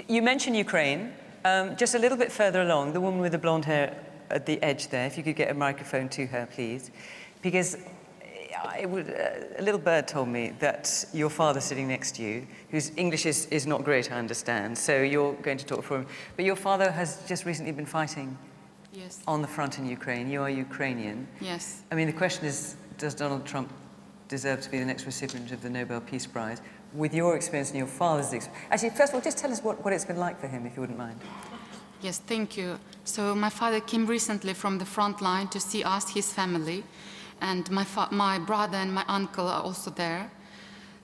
You mentioned Ukraine. Just a little bit further along, the woman with the blonde hair at the edge there, if you could get a microphone to her, please. Because a little bird told me that your father sitting next to you, whose English is not great, I understand, so you're going to talk for him, but your father has just recently been fighting on the front in Ukraine. You are Ukrainian. Yes. I mean, the question is, does Donald Trump deserve to be the next recipient of the Nobel Peace Prize? With your experience and your father's experience. Actually, first of all, just tell us what it's been like for him, if you wouldn't mind. Yes, thank you. So my father came recently from the front line to see us, his family, and my brother and my uncle are also there.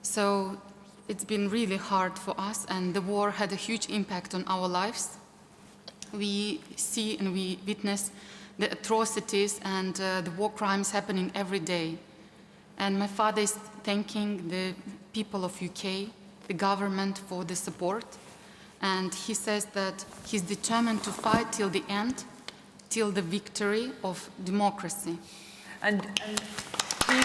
So it's been really hard for us, and the war had a huge impact on our lives. We see and we witness the atrocities and the war crimes happening every day. And my father is thanking the people of UK, the government, for the support. And he says that he's determined to fight till the end, till the victory of democracy. And do you...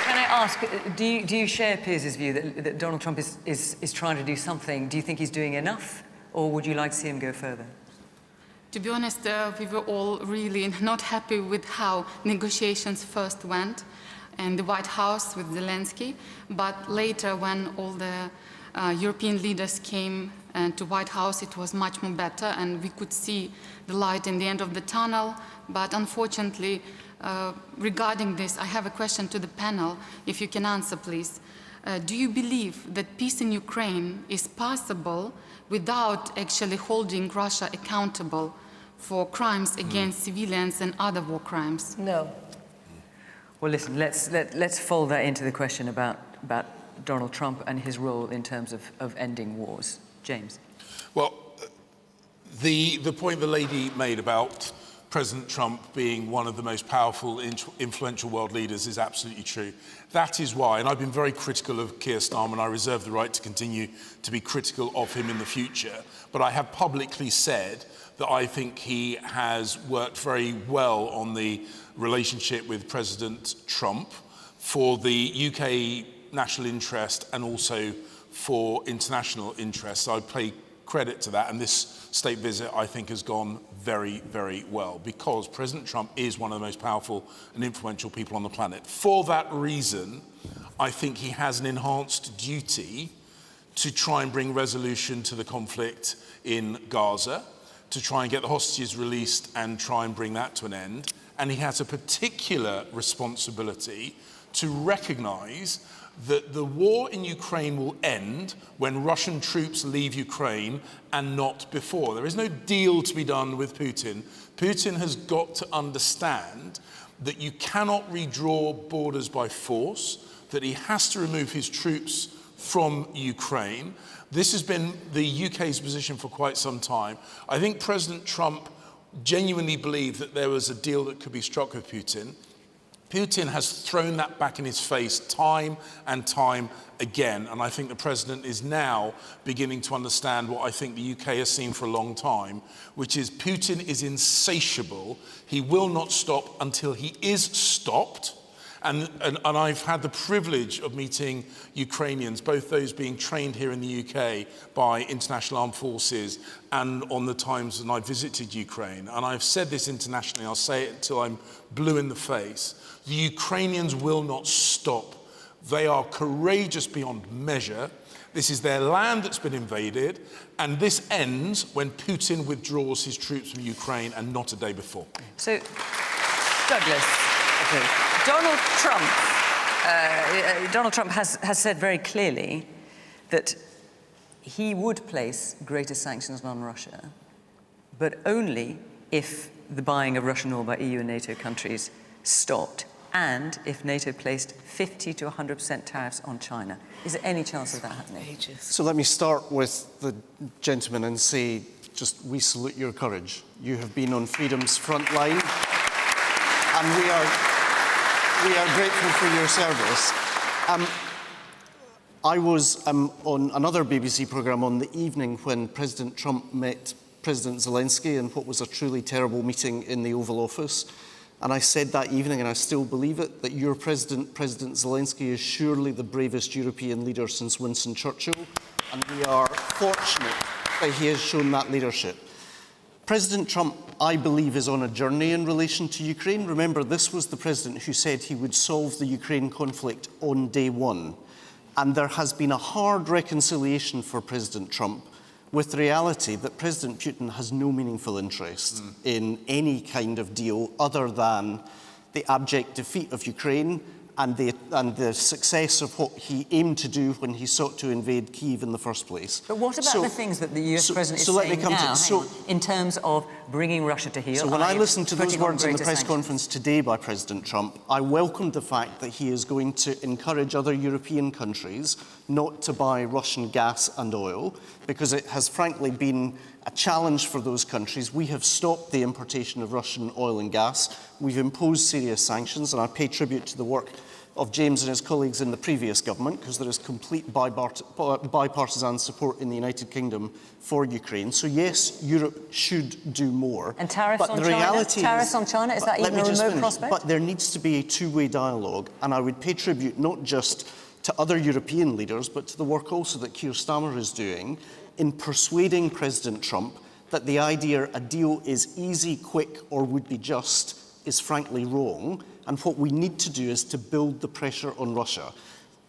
Can I ask, do you share Piers' view that Donald Trump is trying to do something? Do you think he's doing enough, or would you like to see him go further? To be honest, we were all really not happy with how negotiations first went in the White House with Zelensky, but later when all the European leaders came to White House, it was much more better, and we could see the light in the end of the tunnel. But unfortunately, regarding this, I have a question to the panel, if you can answer, please. Do you believe that peace in Ukraine is possible without actually holding Russia accountable for crimes against civilians and other war crimes? No. Well, listen, let's fold that into the question about Donald Trump and his role in terms of ending wars. James. Well, the point the lady made about President Trump being one of the most powerful, influential world leaders is absolutely true. That is why, and I've been very critical of Keir Starmer, and I reserve the right to continue to be critical of him in the future, but I have publicly said that I think he has worked very well on the relationship with President Trump for the UK national interest and also for international interests. I pay credit to that, and this state visit, I think, has gone very, very well, because President Trump is one of the most powerful and influential people on the planet. For that reason, I think he has an enhanced duty to try and bring resolution to the conflict in Gaza, to try and get the hostages released and try and bring that to an end. And he has a particular responsibility to recognise that the war in Ukraine will end when Russian troops leave Ukraine and not before. There is no deal to be done with Putin. Putin has got to understand that you cannot redraw borders by force, that he has to remove his troops from Ukraine. This has been the UK's position for quite some time. I think President Trump genuinely believed that there was a deal that could be struck with Putin. Putin has thrown that back in his face time and time again, and I think the president is now beginning to understand what I think the UK has seen for a long time, which is Putin is insatiable. He will not stop until he is stopped. And I've had the privilege of meeting Ukrainians, both those being trained here in the UK by international armed forces and on the times when I visited Ukraine. And I've said this internationally, I'll say it until I'm blue in the face. The Ukrainians will not stop. They are courageous beyond measure. This is their land that's been invaded, and this ends when Putin withdraws his troops from Ukraine and not a day before. So, Douglas, Donald Trump has said very clearly that he would place greater sanctions on Russia, but only if the buying of Russian oil by EU and NATO countries stopped, and if NATO placed 50 to 100% tariffs on China. Is there any chance of that happening? So let me start with the gentleman and say, just we salute your courage. You have been on freedom's front line, and we are grateful for your service. I was on another BBC programme on the evening when President Trump met President Zelensky in what was a truly terrible meeting in the Oval Office. And I said that evening, and I still believe it, that your president, President Zelensky, is surely the bravest European leader since Winston Churchill, and we are fortunate that he has shown that leadership. President Trump, I believe, is on a journey in relation to Ukraine. Remember, this was the president who said he would solve the Ukraine conflict on day one. And there has been a hard reconciliation for President Trump with the reality that President Putin has no meaningful interest in any kind of deal other than the abject defeat of Ukraine and the success of what he aimed to do when he sought to invade Kyiv in the first place. But what about the things that the US president is saying now, in terms of bringing Russia to heel? So when I listened to those words in the press conference today by President Trump, I welcomed the fact that he is going to encourage other European countries not to buy Russian gas and oil, because it has frankly been a challenge for those countries. We have stopped the importation of Russian oil and gas. We've imposed serious sanctions, and I pay tribute to the work of James and his colleagues in the previous government, because there is complete bipartisan support in the United Kingdom for Ukraine. So yes, Europe should do more. And tariffs on China? Tariffs on China, is that even a remote prospect? But there needs to be a two-way dialogue, and I would pay tribute not just to other European leaders, but to the work also that Keir Starmer is doing in persuading President Trump that the idea a deal is easy, quick, or would be just is frankly wrong. And what we need to do is to build the pressure on Russia.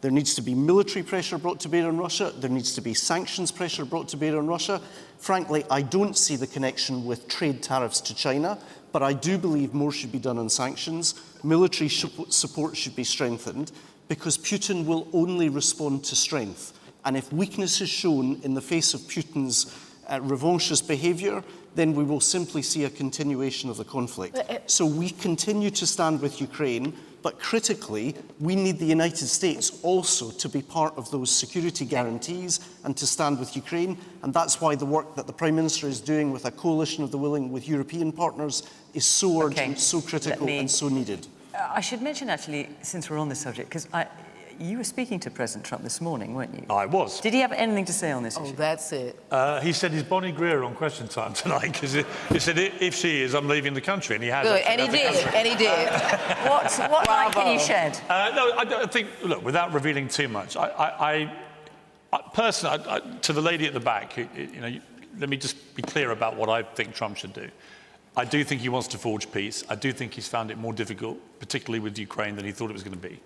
There needs to be military pressure brought to bear on Russia. There needs to be sanctions pressure brought to bear on Russia. Frankly, I don't see the connection with trade tariffs to China, but I do believe more should be done on sanctions. Military support should be strengthened, because Putin will only respond to strength. And if weakness is shown in the face of Putin's revanchist behaviour, then we will simply see a continuation of the conflict. So we continue to stand with Ukraine, but critically, we need the United States also to be part of those security guarantees and to stand with Ukraine. And that's why the work that the Prime Minister is doing with a coalition of the willing with European partners is so urgent, so critical and so needed. I should mention, actually, since we're on this subject, because you were speaking to President Trump this morning, weren't you? I was. Did he have anything to say on this issue? Oh, that's it. He said he's Bonnie Greer on Question Time tonight, because he said, if she is, I'm leaving the country, and he has. Good, and he did, What light can you shed? No, I think, look, without revealing too much, I personally, to the lady at the back, let me just be clear about what I think Trump should do. I do think he wants to forge peace. I do think he's found it more difficult, particularly with Ukraine, than he thought it was going to be.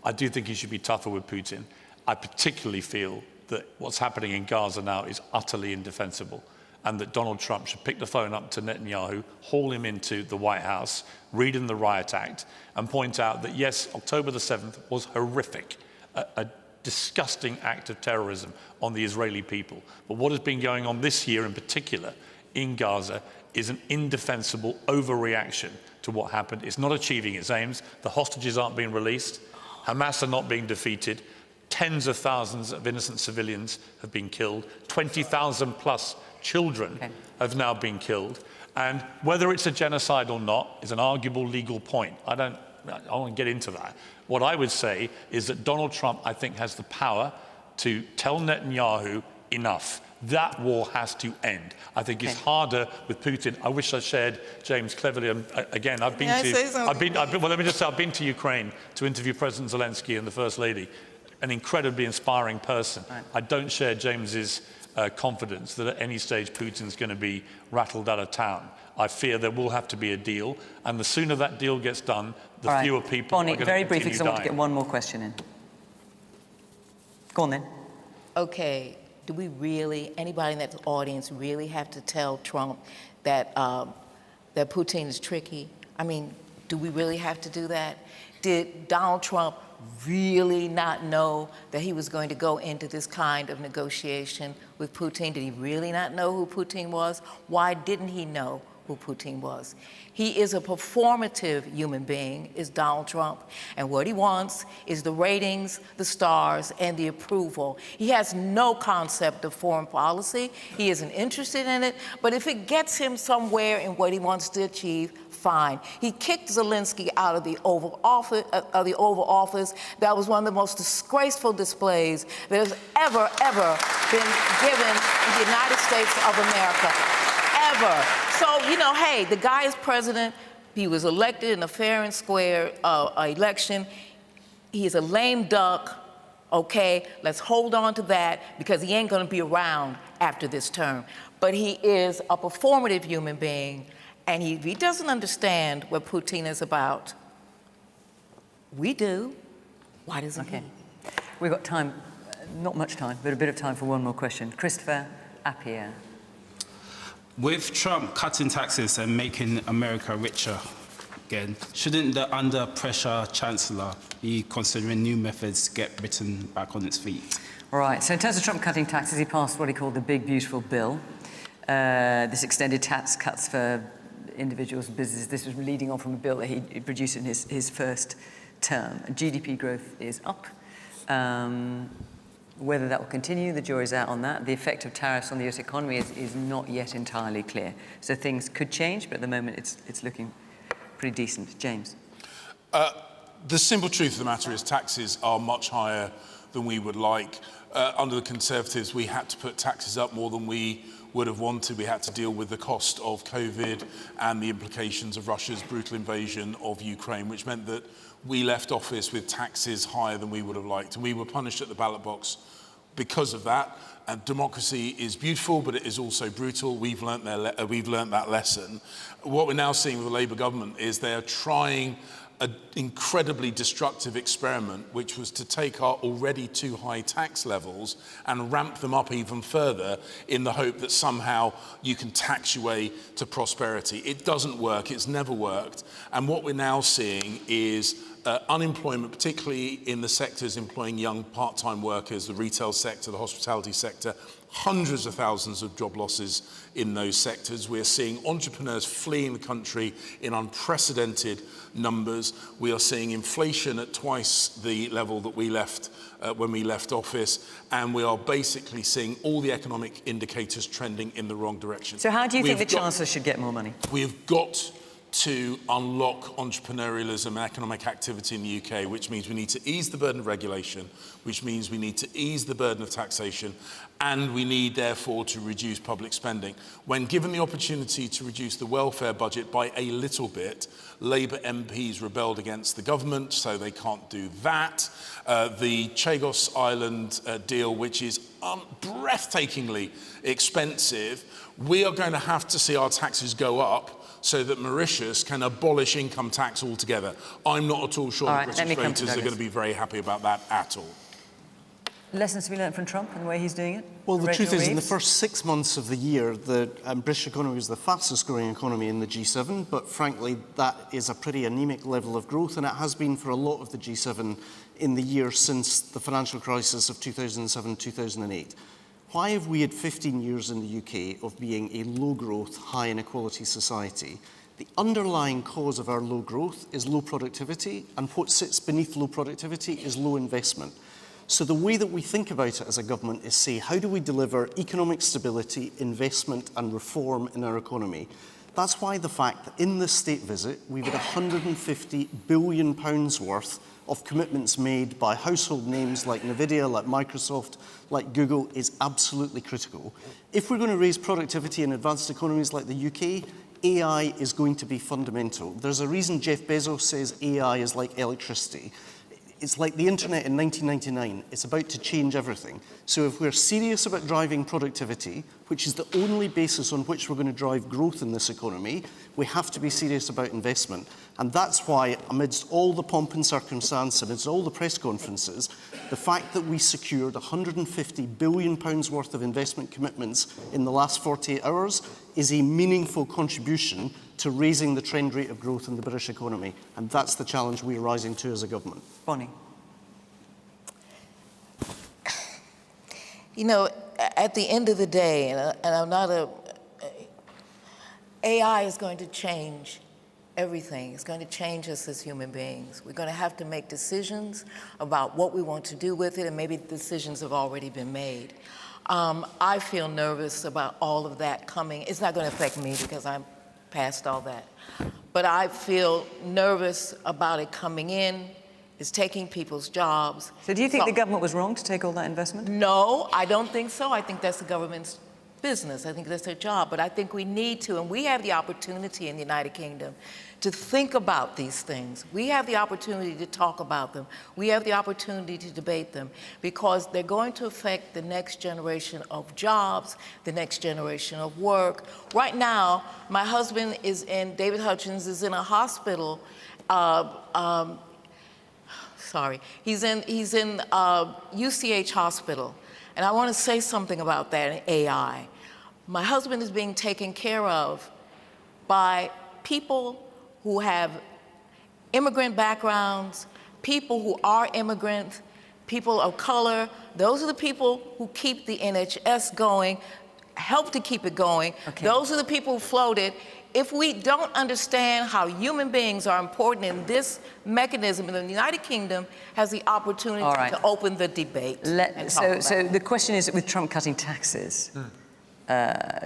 I do think he should be tougher with Putin. I particularly feel that what's happening in Gaza now is utterly indefensible. and that Donald Trump should pick the phone up to Netanyahu, haul him into the White House, read him the Riot Act, and point out that, yes, October the 7th was horrific, a disgusting act of terrorism on the Israeli people. But what has been going on this year in particular in Gaza is an indefensible overreaction to what happened. It's not achieving its aims. The hostages aren't being released. Hamas are not being defeated. Tens of thousands of innocent civilians have been killed. 20,000 plus children have now been killed. And whether it's a genocide or not is an arguable legal point. I don't want to get into that. What I would say is that Donald Trump, I think, has the power to tell Netanyahu enough. That war has to end. I think it's harder with Putin. I wish I shared James cleverly. Again, I've been to Ukraine to interview President Zelensky and the First Lady, an incredibly inspiring person. Right. I don't share James's confidence that at any stage Putin's going to be rattled out of town. I fear there will have to be a deal, and the sooner that deal gets done, the fewer people Bonnie, are going very to briefly, continue because I want to dying. get one more question in. Go on then. Okay, do we really, anybody in that audience really have to tell Trump that, that Putin is tricky? I mean, do we really have to do that? Did Donald Trump really not know that he was going to go into this kind of negotiation with Putin? Did he really not know who Putin was? Why didn't he know who Putin was? He is a performative human being, is Donald Trump, and what he wants is the ratings, the stars, and the approval. He has no concept of foreign policy. He isn't interested in it, but if it gets him somewhere in what he wants to achieve, fine. He kicked Zelensky out of the Oval Office. That was one of the most disgraceful displays that has ever been given in the United States of America. Ever. So, you know, hey, the guy is president. He was elected in a fair and square election. He is a lame duck. Okay, let's hold on to that because he ain't going to be around after this term. But he is a performative human being. And if he doesn't understand what Putin is about, we do. Why doesn't he? We've got time, not much time, but a bit of time for one more question. Christopher Appiah. With Trump cutting taxes and making America richer again, shouldn't the under-pressure chancellor be considering new methods to get Britain back on its feet? All right, so in terms of Trump cutting taxes, he passed what he called the Big Beautiful Bill. This extended tax cuts for individuals and businesses. This was leading on from a bill that he produced in his first term. GDP growth is up. Whether that will continue, the jury's out on that. The effect of tariffs on the US economy is not yet entirely clear. So things could change, but at the moment it's looking pretty decent. James? The simple truth of the matter is taxes are much higher than we would like. Under the Conservatives, we had to put taxes up more than we would have wanted. We had to deal with the cost of COVID and the implications of Russia's brutal invasion of Ukraine, which meant that we left office with taxes higher than we would have liked. And we were punished at the ballot box because of that. And democracy is beautiful, but it is also brutal. We've learnt that lesson. What we're now seeing with the Labour government is they are trying an incredibly destructive experiment, which was to take our already too high tax levels and ramp them up even further in the hope that somehow you can tax your way to prosperity. It doesn't work. It's never worked. And what we're now seeing is unemployment, particularly in the sectors employing young part-time workers, the retail sector, the hospitality sector, hundreds of thousands of job losses in those sectors. We're seeing entrepreneurs fleeing the country in unprecedented numbers. We are seeing inflation at twice the level that we left when we left office, and we are basically seeing all the economic indicators trending in the wrong direction. So how do you think the Chancellor should get more money? We have got to unlock entrepreneurialism and economic activity in the UK, which means we need to ease the burden of regulation, which means we need to ease the burden of taxation, and we need, therefore, to reduce public spending. When given the opportunity to reduce the welfare budget by a little bit, Labour MPs rebelled against the government, so they can't do that. The Chagos Island deal, which is breathtakingly expensive, we are going to have to see our taxes go up so that Mauritius can abolish income tax altogether. I'm not at all sure that British voters are going to be very happy about that at all. Lessons to be learned from Trump and the way he's doing it? Well, the Rachel truth is, in the Reeves? first 6 months of the year, the British economy was the fastest growing economy in the G7, but frankly, that is a pretty anemic level of growth, and it has been for a lot of the G7 in the year since the financial crisis of 2007-2008. Why have we had 15 years in the UK of being a low-growth, high-inequality society? The underlying cause of our low growth is low productivity, and what sits beneath low productivity is low investment. So the way that we think about it as a government is say, how do we deliver economic stability, investment and reform in our economy? That's why the fact that in this state visit, we've had £150 billion worth of commitments made by household names like Nvidia, like Microsoft, like Google is absolutely critical. If we're going to raise productivity in advanced economies like the UK, AI is going to be fundamental. There's a reason Jeff Bezos says AI is like electricity. It's like the internet in 1999. It's about to change everything. So if we're serious about driving productivity, which is the only basis on which we're going to drive growth in this economy, we have to be serious about investment. And that's why, amidst all the pomp and circumstance, amidst all the press conferences, the fact that we secured £150 billion worth of investment commitments in the last 48 hours is a meaningful contribution to raising the trend rate of growth in the British economy. And that's the challenge we're rising to as a government. Bonnie. You know, at the end of the day, and I'm not AI is going to change everything. It's going to change us as human beings. We're going to have to make decisions about what we want to do with it, and maybe decisions have already been made. I feel nervous about all of that coming. It's not going to affect me because I'm past all that. But I feel nervous about it coming in. It's taking people's jobs. So do you think the government was wrong to take all that investment? No, I don't think so. I think that's the government's business. I think that's their job. But I think we need to, and we have the opportunity in the United Kingdom to think about these things. We have the opportunity to talk about them. We have the opportunity to debate them because they're going to affect the next generation of jobs, the next generation of work. Right now, my husband is David Hutchins is in a hospital. He's in UCH hospital. And I want to say something about that in AI. My husband is being taken care of by people who have immigrant backgrounds, people who are immigrants, people of color. Those are the people who keep the NHS going, help to keep it going. Okay. Those are the people who float it. If we don't understand how human beings are important in this mechanism, the United Kingdom has the opportunity to open the debate. So the question is, with Trump cutting taxes,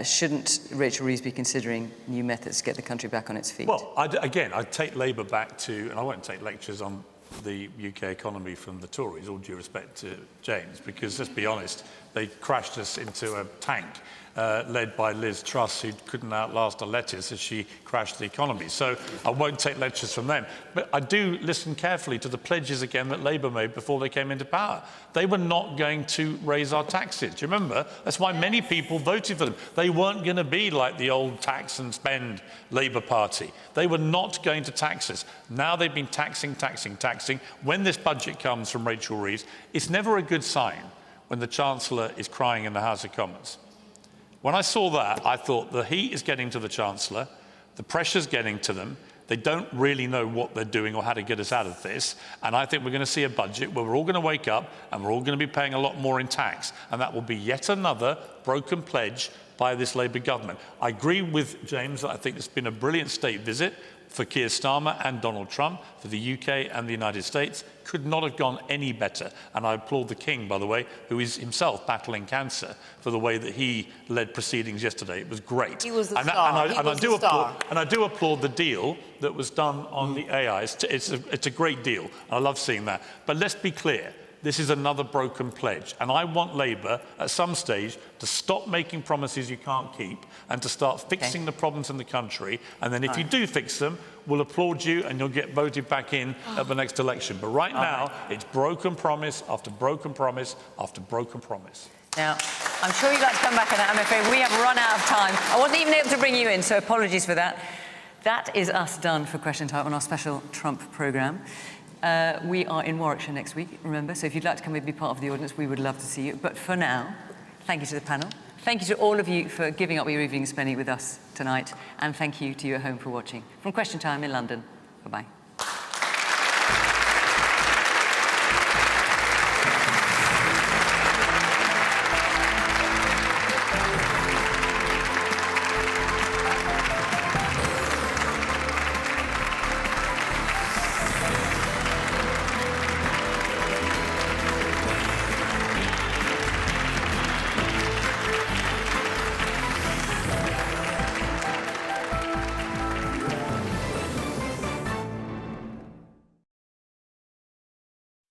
shouldn't Rachel Reeves be considering new methods to get the country back on its feet? Well, I'd take Labour back to, and I won't take lectures on the UK economy from the Tories, all due respect to James, because let's be honest, they crashed us into a tank led by Liz Truss, who couldn't outlast a lettuce as she crashed the economy. So I won't take lectures from them. But I do listen carefully to the pledges again that Labour made before they came into power. They were not going to raise our taxes. Do you remember? That's why many people voted for them. They weren't going to be like the old tax and spend Labour Party. They were not going to tax us. Now they've been taxing. When this budget comes from Rachel Reeves, it's never a good sign when the Chancellor is crying in the House of Commons. When I saw that, I thought the heat is getting to the Chancellor, the pressure's getting to them, they don't really know what they're doing or how to get us out of this, and I think we're going to see a budget where we're all going to wake up and we're all going to be paying a lot more in tax, and that will be yet another broken pledge by this Labour government. I agree with James that I think it's been a brilliant state visit for Keir Starmer and Donald Trump, for the UK and the United States. Could not have gone any better. And I applaud the King, by the way, who is himself battling cancer, for the way that he led proceedings yesterday. It was great. He was the star. And I do applaud the deal that was done on the AI. It's a great deal. I love seeing that. But let's be clear. This is another broken pledge. And I want Labour, at some stage, to stop making promises you can't keep and to start fixing the problems in the country. And then if you do fix them, we'll applaud you and you'll get voted back in at the next election. But right now, it's broken promise after broken promise after broken promise. Now, I'm sure you'd like to come back on that. I'm afraid we have run out of time. I wasn't even able to bring you in, so apologies for that. That is us done for Question Time on our special Trump programme. We are in Warwickshire next week, remember, so if you'd like to come and be part of the audience, we would love to see you. But for now, thank you to the panel. Thank you to all of you for giving up your evening and spending it with us tonight. And thank you to you at home for watching. From Question Time in London, bye-bye.